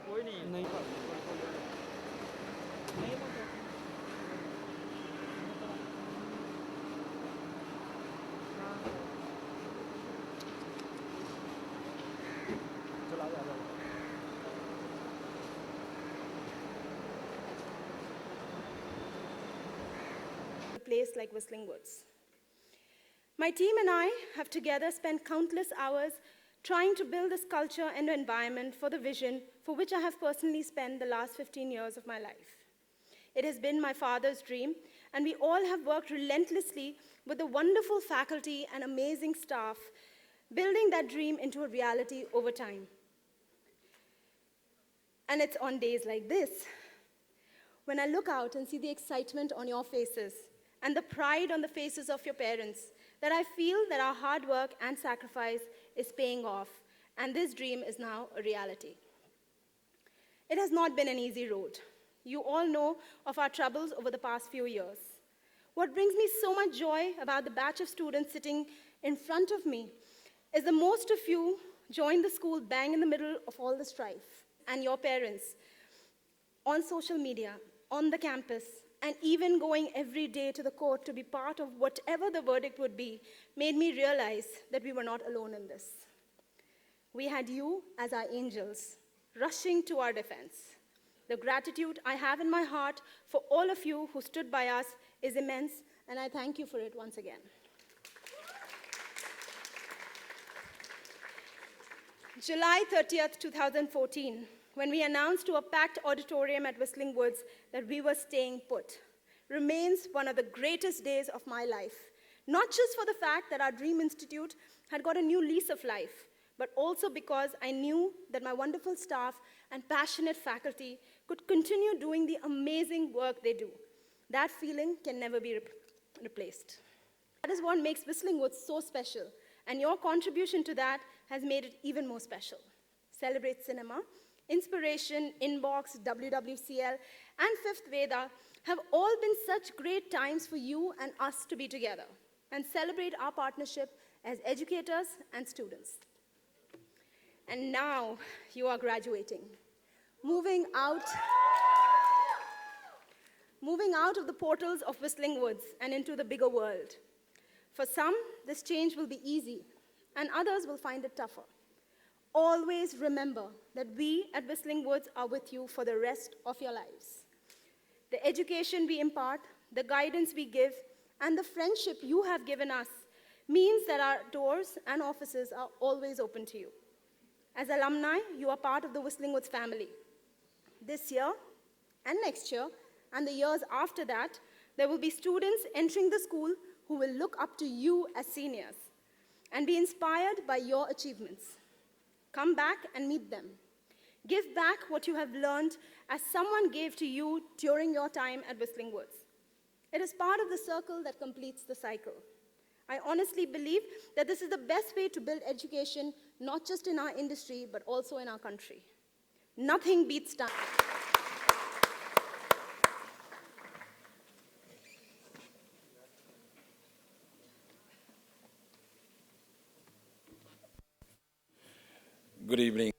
कोई नहीं A place like Whistling Woods. My team and I have together spent countless hours trying to build this culture and environment for the vision for which I have personally spent the last 15 years of my life. It has been my father's dream, and we all have worked relentlessly with the wonderful faculty and amazing staff, building that dream into a reality over time. And it's on days like this, when I look out and see the excitement on your faces and the pride on the faces of your parents, that I feel that our hard work and sacrifice is paying off, and this dream is now a reality. It has not been an easy road. You all know of our troubles over the past few years. What brings me so much joy about the batch of students sitting in front of me is that most of you joined the school bang in the middle of all the strife, and your parents on social media, on the campus, and even going every day to the court to be part of whatever the verdict would be, made me realize that we were not alone in this. We had you as our angels, rushing to our defense. The gratitude I have in my heart for all of you who stood by us is immense, and I thank you for it once again. July 30th, 2014, when we announced to a packed auditorium at Whistling Woods that we were staying put, remains one of the greatest days of my life. Not just for the fact that our Dream Institute had got a new lease of life, but also because I knew that my wonderful staff and passionate faculty could continue doing the amazing work they do. That feeling can never be replaced. That is what makes Whistling Woods so special, and your contribution to that has made it even more special. Celebrate Cinema, Inspiration, Inbox, WWCL, and Fifth Veda have all been such great times for you and us to be together and celebrate our partnership as educators and students. And now you are graduating, moving out of the portals of Whistling Woods and into the bigger world. For some, this change will be easy, and others will find it tougher. Always remember that we at Whistling Woods are with you for the rest of your lives. The education we impart, the guidance we give, and the friendship you have given us means that our doors and offices are always open to you. As alumni, you are part of the Whistling Woods family. This year and next year and the years after that, there will be students entering the school who will look up to you as seniors and be inspired by your achievements. Come back and meet them. Give back what you have learned as someone gave to you during your time at Whistling Woods. It is part of the circle that completes the cycle. I honestly believe that this is the best way to build education, not just in our industry, but also in our country. Nothing beats time. Good evening.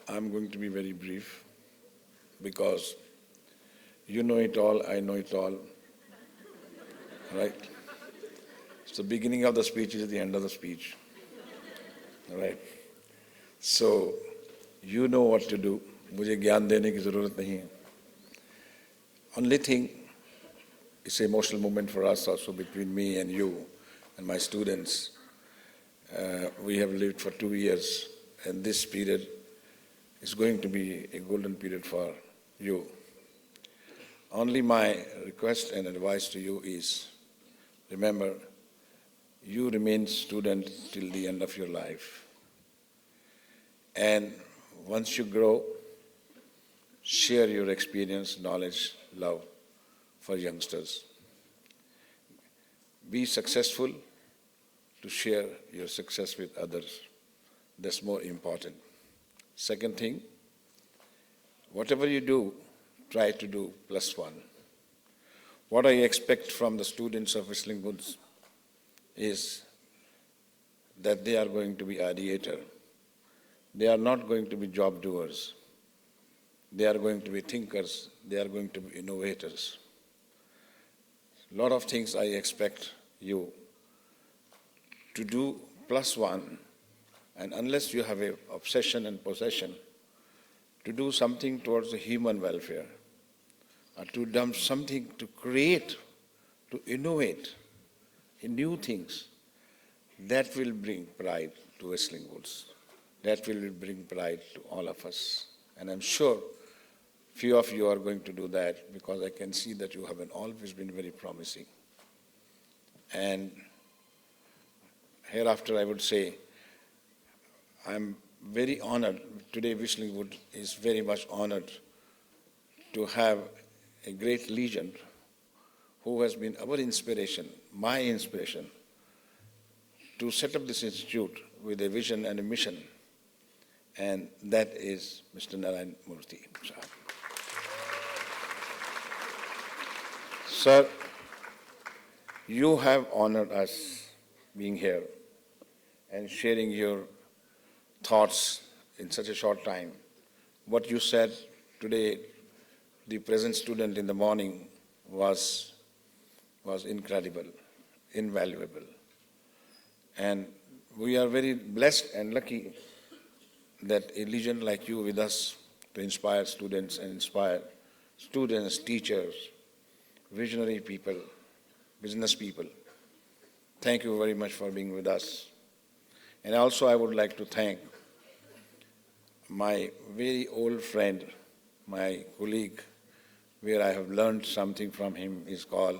I'm going to be very brief because you know it all, I know it all, right? It's the beginning of the speech is the end of the speech, right? So you know what to do. मुझे ज्ञान देने की ज़रूरत नहीं है. Only thing, it's an emotional moment for us also between me and you and my students. We have lived for 2 years, and this period is going to be a golden period for you. Only my request and advice to you is, remember, you remain student till the end of your life. And once you grow, share your experience, knowledge, love for youngsters. Be successful to share your success with others. That's more important. Second thing, whatever you do, try to do +1. What I expect from the students of Whistling Woods is that they are going to be ideator. They are not going to be job doers. They are going to be thinkers. They are going to be innovators. A lot of things I expect you to do plus one, and unless you have an obsession and possession, to do something towards the human welfare, or to do something to create, to innovate in new things, that will bring pride to Whistling Woods. That will bring pride to all of us. And I'm sure few of you are going to do that, because I can see that you have always been very promising. And hereafter I would say, I'm very honored. Today Whistling Woods is very much honored to have a great legend who has been our inspiration, my inspiration, to set up this institute with a vision and a mission. And that is Mr. Narayan Murthy. Sir, you have honored us being here and sharing your thoughts in such a short time. What you said today, the present student in the morning, was incredible, invaluable. And we are very blessed and lucky that a legend like you with us to inspire students and inspire students, teachers, visionary people, business people. Thank you very much for being with us. And also I would like to thank my very old friend, my colleague, where I have learned something from him, is called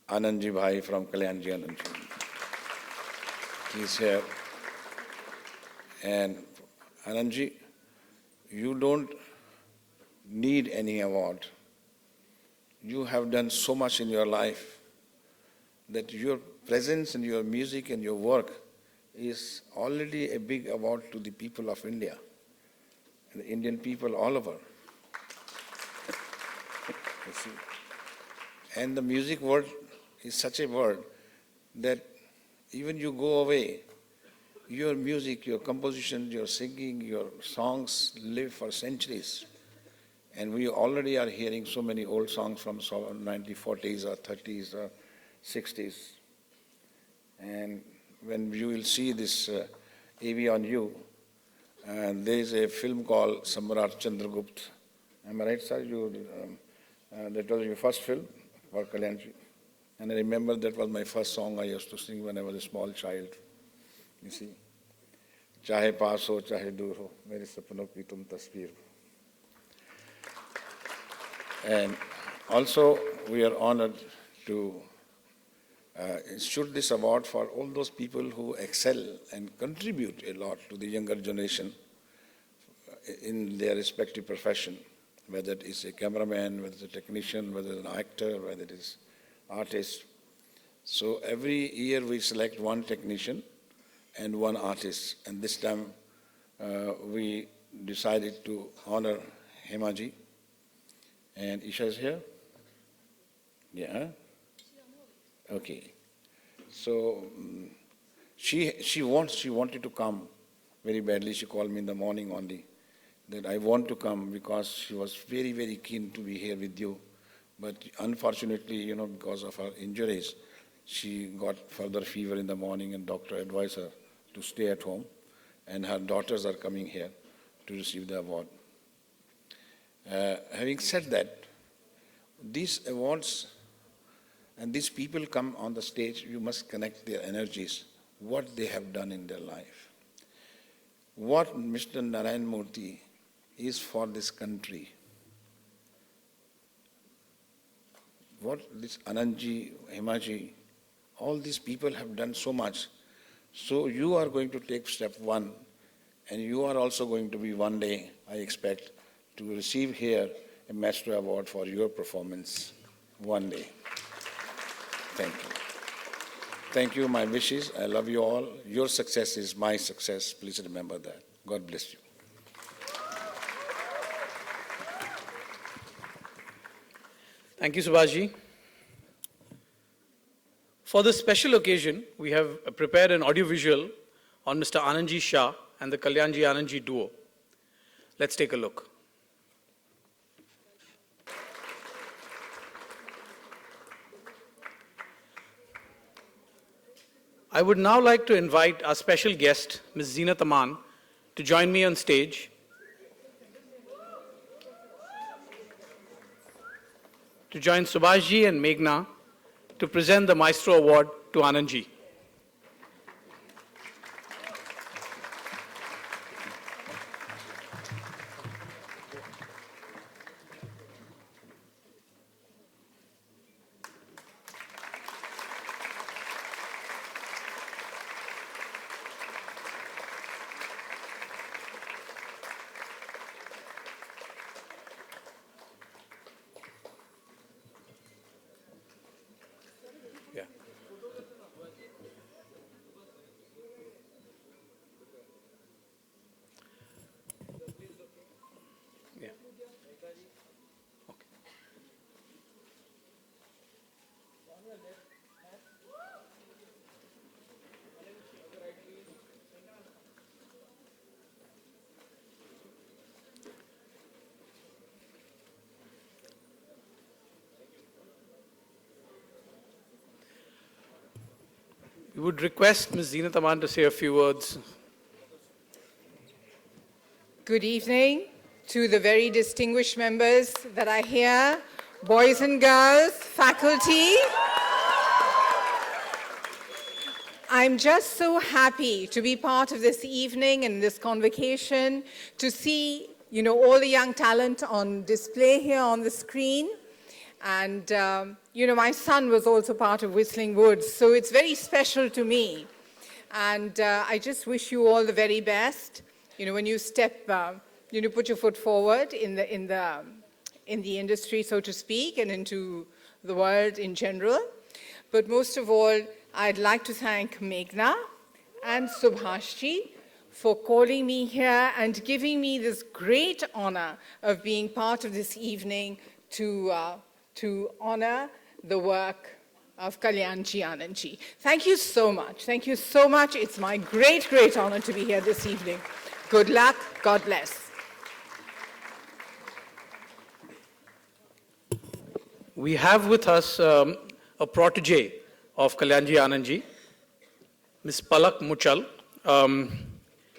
Anandji Bhai from Kalyanji Anandji. He's here. And Anandji, you don't need any award. You have done so much in your life that your presence and your music and your work is already a big award to the people of India and the Indian people all over. You see. And the music world is such a world that even you go away, your music, your composition, your singing, your songs live for centuries. And we already are hearing so many old songs from 1940s or 30s or 60s. And when you will see this AV on you, there is a film called Samrat Chandragupta. Am I right, sir? That was your first film for Kalyanji. And I remember that was my first song I used to sing when I was a small child. You see, चाहे पास हो चाहे दूर हो मेरे सपनों की तुम तस्वीर हो. And also we are honored to institute this award for all those people who excel and contribute a lot to the younger generation in their respective profession, whether it is a cameraman, whether it's a technician, whether it's an actor, whether it is artist. So every year we select one technician and one artist. And this time we decided to honor Hemaji. And Isha is here? Yeah? Okay. So she wanted to come very badly. She called me in the morning only that I want to come because she was very, very keen to be here with you. But unfortunately, because of her injuries, she got further fever in the morning and doctor advised her to stay at home. And her daughters are coming here to receive the award. Having said that, these awards and these people come on the stage, you must connect their energies, what they have done in their life. What Mr. Narayan Murthy is for this country. What this Anandji, Hemaji, all these people have done so much. So you are going to take step one, and you are also going to be one day, I expect, to receive here a Maestro Award for your performance one day. Thank you. Thank you, my wishes. I love you all. Your success is my success. Please remember that. God bless you. Thank you, Subhashji. For this special occasion, we have prepared an audiovisual on Mr. Anandji Shah and the Kalyanji Anandji duo. Let's take a look. I would now like to invite our special guest, Ms. Zeenat Aman, to join me on stage. To join Subhashji and Meghna to present the Maestro Award to Anandji. Yeah. Yeah. Okay. We would request Ms. Zeenat Aman to say a few words. Good evening to the very distinguished members that are here, boys and girls, faculty. I'm just so happy to be part of this evening and this convocation, to see, all the young talent on display here on the screen. And, my son was also part of Whistling Woods, so it's very special to me. And I just wish you all the very best. When you step, put your foot forward in the industry, so to speak, and into the world in general. But most of all, I'd like to thank Meghna and Subhashji for calling me here and giving me this great honor of being part of this evening to honor the work of Kalyanji Anandji. Thank you so much. Thank you so much. It's my great, great honor to be here this evening. Good luck. God bless. We have with us a protege of Kalyanji Anandji, Ms. Palak Muchal.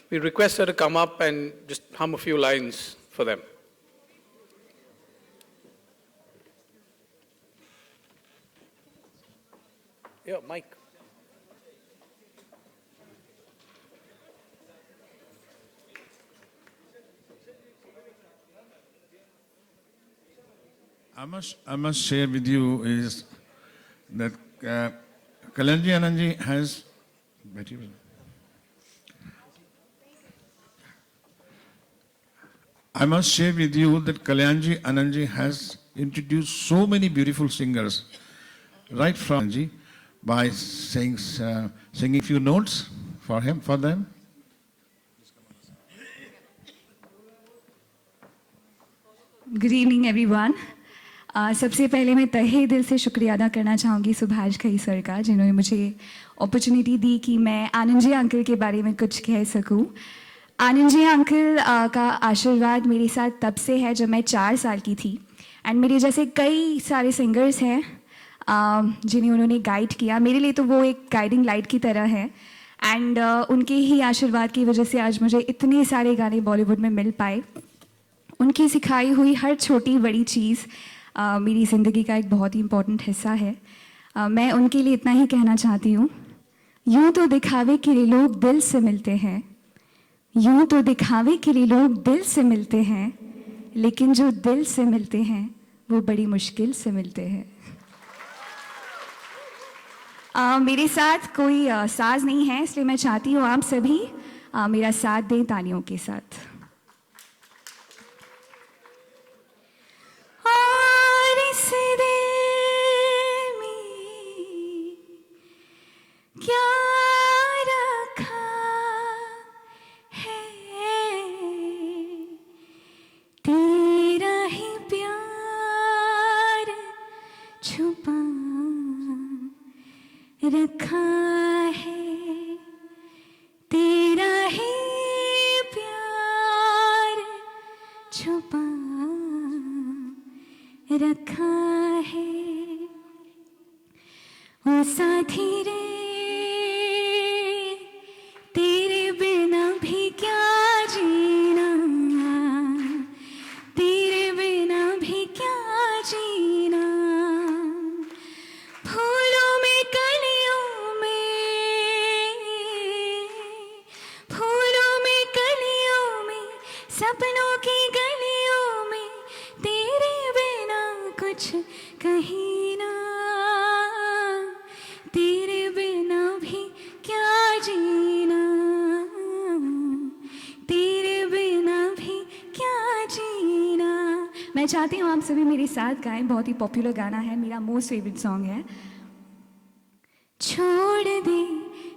We request her to come up and just hum a few lines for them. Yeah, Mike. I must share with you is that Kalyanji Anandji has I must share with you that Kalyanji Anandji has introduced so many beautiful singers right from Anandji by singing few notes for them. Good evening, everyone. सबसे पहले मैं तहे दिल से शुक्रिया अदा करना चाहूँगी सुभाष घई सर का, जिन्होंने मुझे अपॉर्चुनिटी दी कि मैं आनंद जी अंकल के बारे में कुछ कह सकूँ। आनंद जी अंकल का आशीर्वाद मेरे साथ तब से है जब मैं 4 साल की थी, एंड मेरे जैसे कई सारे सिंगर्स हैं जिन्हें उन्होंने गाइड किया। मेरे लिए तो वो एक गाइडिंग लाइट की तरह है, एंड उनके ही आशीर्वाद की वजह से आज मुझे इतने सारे गाने बॉलीवुड में मिल पाए। उनकी सिखाई हुई हर छोटी बड़ी चीज़ मेरी ज़िंदगी का एक बहुत ही इम्पॉर्टेंट हिस्सा है। मैं उनके लिए इतना ही कहना चाहती हूँ, यूँ तो दिखावे के लिए लोग दिल से मिलते हैं, यूँ तो दिखावे के लिए लोग दिल से मिलते हैं, लेकिन जो दिल से मिलते हैं वो बड़ी मुश्किल से मिलते हैं। मेरे साथ कोई साज नहीं है, इसलिए मैं चाहती हूँ आप सभी मेरा साथ दें तालियों के साथ। रखा है। ओ साथी रे तेरे बिना भी क्या जीना, तेरे बिना भी क्या जीना। फूलों में कलियों में, फूलों में कलियों में, सपनों की गलियों में, तेरे बिना कुछ कहीं ना, तेरे बिना भी क्या जीना, तेरे बिना भी क्या जीना। मैं चाहती हूँ आप सभी मेरे साथ गाएं, बहुत ही पॉपुलर गाना है, मेरा मोस्ट फेवरेट सॉन्ग है। छोड़ दे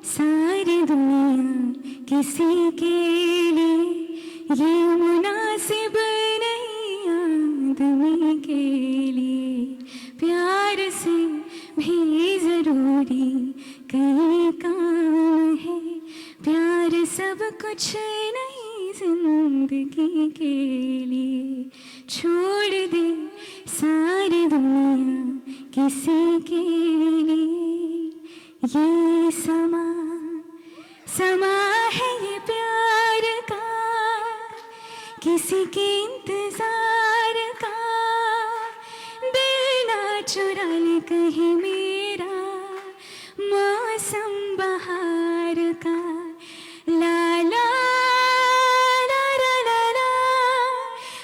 सारी दुनिया किसी के लिए, ये मुनासिब नहीं आदमी के लिए। प्यार से भी जरूरी कई काम है, प्यार सब कुछ नहीं जिंदगी के लिए। छोड़ दे सारी दुनिया किसी के लिए, ये समा है ये प्यार का, किसी के इंतजार का। दिल ना चुरा ले कहीं मेरा, मौसम बहार का। ला ला ला ला ला ला,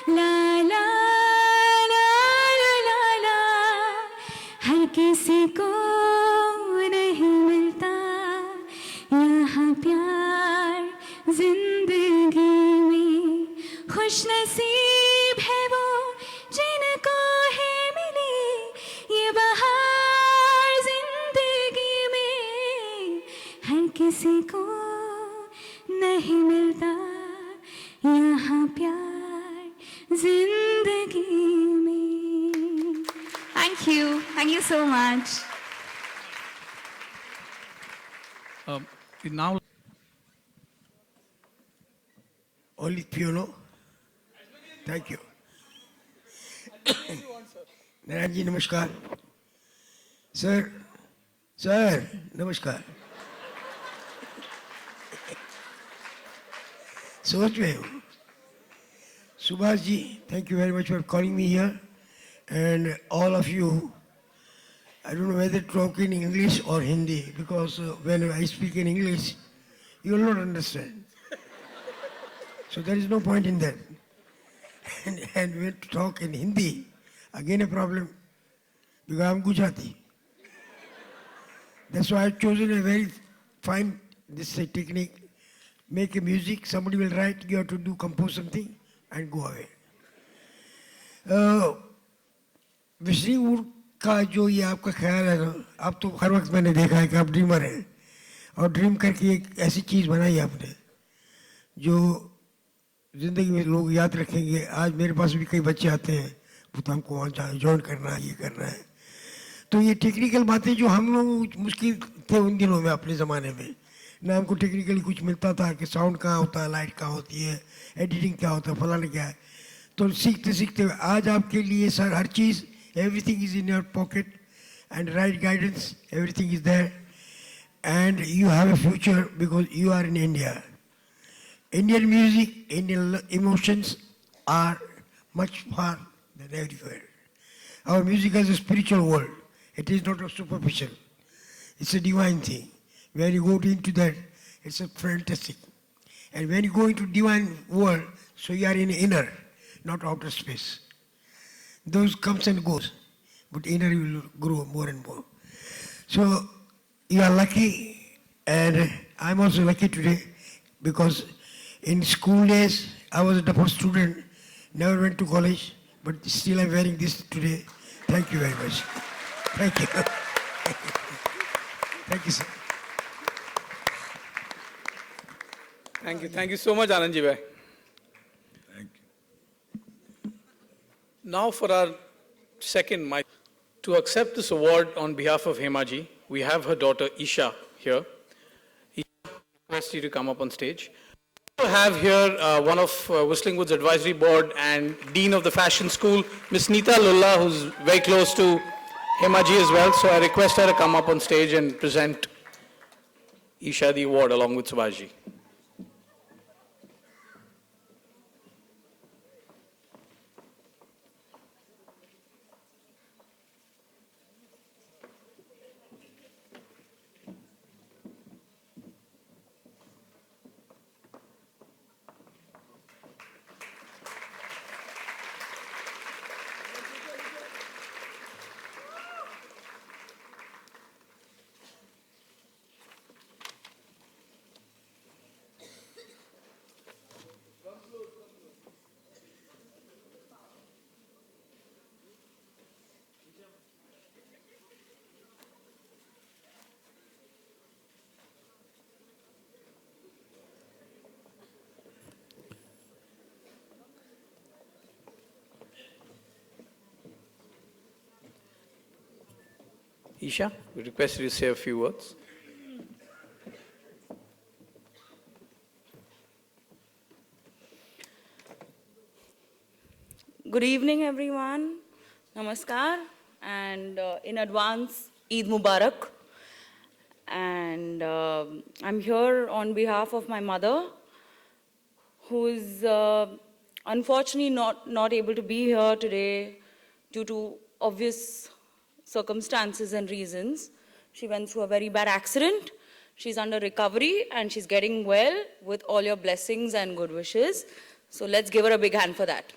ला ला ला ला ला। हर किसी को नहीं मिलता यहाँ प्यार जिंदगी में। खुश नसीब है वो जिनको है मिली ये बहार जिंदगी में। हर किसी को नहीं मिलता यहाँ प्यार जिंदगी में। Thank you so much. Now, Only piano. Thank you. Narayan ji नमस्कार। सर नमस्कार। सोच में हूँ। Subhash ji, thank you very much for calling me here, and all of you. I don't know whether to talk in English or Hindi, because when I speak in English, you will not understand. So there is no point in that. And when to talk in Hindi, again a problem, because I am Gujarati. That's why I have chosen a very fine technique. Make a music, somebody will write, you have to compose something and go away. विश्रीवुड का जो ये आपका ख्याल है ना, आप तो हर वक्त मैंने देखा है कि आप ड्रीमर हैं, और ड्रीम करके एक ऐसी चीज़ बनाई आपने जो ज़िंदगी में लोग याद रखेंगे। आज मेरे पास भी कई बच्चे आते हैं, वो तो हमको वहाँ ज्वाइन करना है, ये करना है। तो ये टेक्निकल बातें जो हम लोग मुश्किल थे उन दिनों में, अपने ज़माने में ना हमको टेक्निकली कुछ मिलता था कि साउंड कहाँ होता है, लाइट कहाँ होती है, एडिटिंग क्या होता है, फलाना क्या है। तो सीखते सीखते आज आपके लिए sir her cheese, everything is in your pocket, and right guidance, everything is there, and you have a future because you are in India. Indian music, Indian emotions are much far than everywhere. Our music has a spiritual world. It is not a superficial. It's a divine thing. When you go into that, it's a fantastic. And when you go into divine world, so you are in inner, not outer space. Those comes and goes, but inner you will grow more and more. So you are lucky, and I'm also lucky today, because in school days I was a double student, never went to college, but still I'm wearing this today. Thank you very much. Thank you. Thank you, sir. Thank you so much, Anand ji bhai. Thank you. Now for our second mic. To accept this award on behalf of Hema ji, we have her daughter Isha here. Isha, I request you to come up on stage. Also have here one of Whistling Woods Advisory Board and Dean of the Fashion School, Ms. Neeta Lulla, who's very close to Hemaji as well. So I request her to come up on stage and present Isha the award along with Subhashji. Isha, we request you to say a few words. Good evening, everyone. Namaskar. And in advance, Eid Mubarak. And I'm here on behalf of my mother, who is unfortunately not able to be here today due to obvious circumstances and reasons. She went through a very bad accident. She's under recovery and she's getting well with all your blessings and good wishes. So let's give her a big hand for that.